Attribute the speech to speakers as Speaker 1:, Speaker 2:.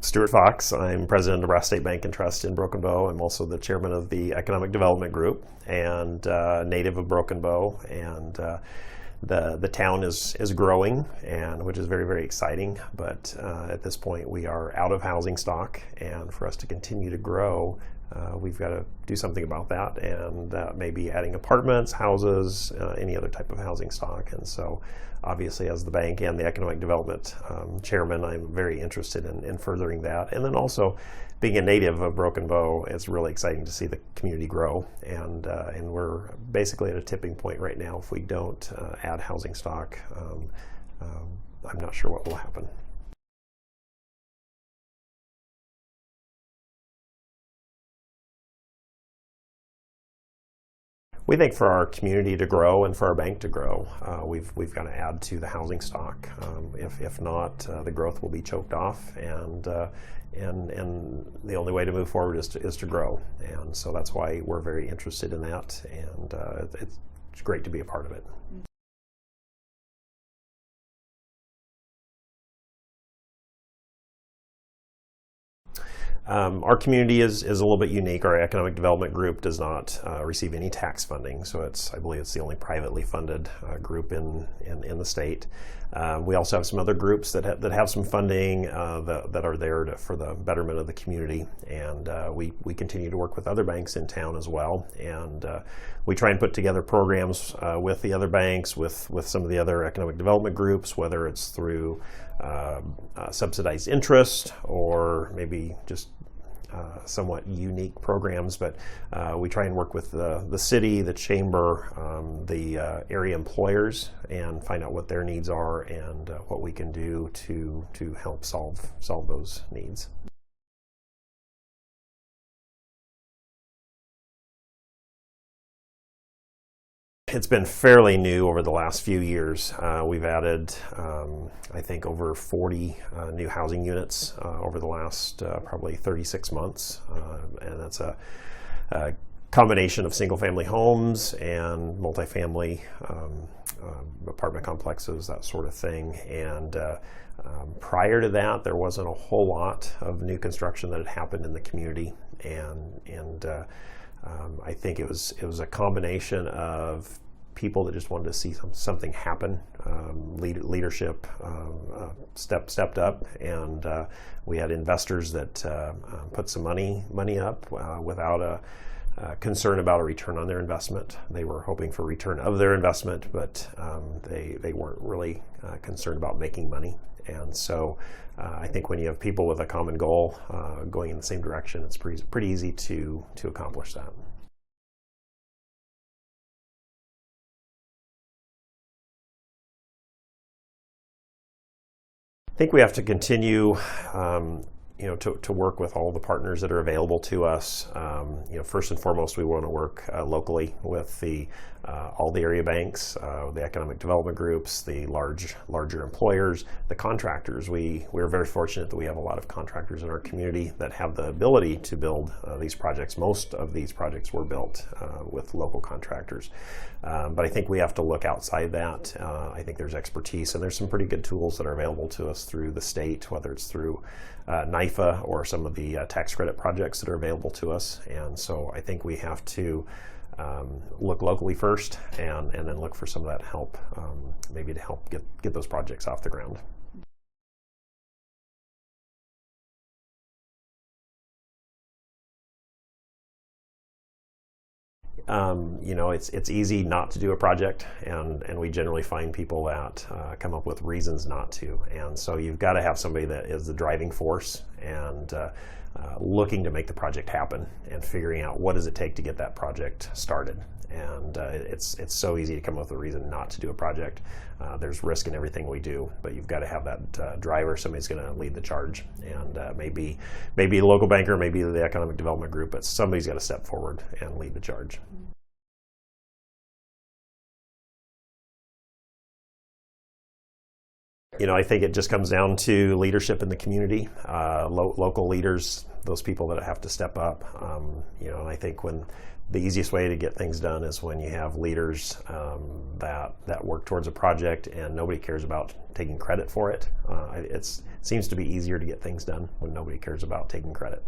Speaker 1: Stuart Fox. I'm president of Nebraska State Bank and Trust in Broken Bow. I'm also the chairman of the Economic Development Group and native of Broken Bow. And the town is growing, and which is very, very exciting. But at this point, we are out of housing stock, and for us to continue to grow, we've got to do something about that, and maybe adding apartments, houses, any other type of housing stock. And so obviously, as the bank and the economic development chairman, I'm very interested in furthering that. And then also, being a native of Broken Bow, it's really exciting to see the community grow. And we're basically at a tipping point right now. If we don't add housing stock, I'm not sure what will happen. We think for our community to grow and for our bank to grow, we've got to add to the housing stock. If not, the growth will be choked off, and the only way to move forward is to grow. And so that's why we're very interested in that, and it's great to be a part of it. Our community is a little bit unique. Our economic development group does not receive any tax funding, so I believe it's the only privately funded group in the state. We also have some other groups that have some funding that are there for the betterment of the community, and we continue to work with other banks in town as well, and we try and put together programs with the other banks, with some of the other economic development groups, whether it's through subsidized interest or maybe just somewhat unique programs, but we try and work with the city, the chamber, the area employers, and find out what their needs are and what we can do to help solve those needs. It's been fairly new over the last few years. We've added, I think, over 40 new housing units over the last probably 36 months. And that's a combination of single-family homes and multifamily apartment complexes, that sort of thing. And prior to that, there wasn't a whole lot of new construction that had happened in the community. And I think it was a combination of people that just wanted to see something happen. Leadership stepped up, and we had investors that put some money up without a concern about a return on their investment. They were hoping for return of their investment, but they weren't really concerned about making money. And so I think when you have people with a common goal going in the same direction, it's pretty easy to accomplish that. I think we have to continue to work with all the partners that are available to us. First and foremost, we want to work locally with all the area banks, the economic development groups, the larger employers, the contractors. We're very fortunate that we have a lot of contractors in our community that have the ability to build these projects. Most of these projects were built with local contractors. But I think we have to look outside that. I think there's expertise, and there's some pretty good tools that are available to us through the state, whether it's through NIFA or some of the tax credit projects that are available to us. And so I think we have to look locally first, and then look for some of that help, maybe to help get those projects off the ground. It's easy not to do a project, and we generally find people that come up with reasons not to. And so you've got to have somebody that is the driving force and looking to make the project happen and figuring out what does it take to get that project started. And it's so easy to come up with a reason not to do a project. There's risk in everything we do, but you've got to have that driver. Somebody's going to lead the charge, and maybe the local banker, maybe the economic development group, but somebody's got to step forward and lead the charge. I think it just comes down to leadership in the community, local leaders, those people that have to step up. And I think when the easiest way to get things done is when you have leaders that work towards a project and nobody cares about taking credit for it. It seems to be easier to get things done when nobody cares about taking credit.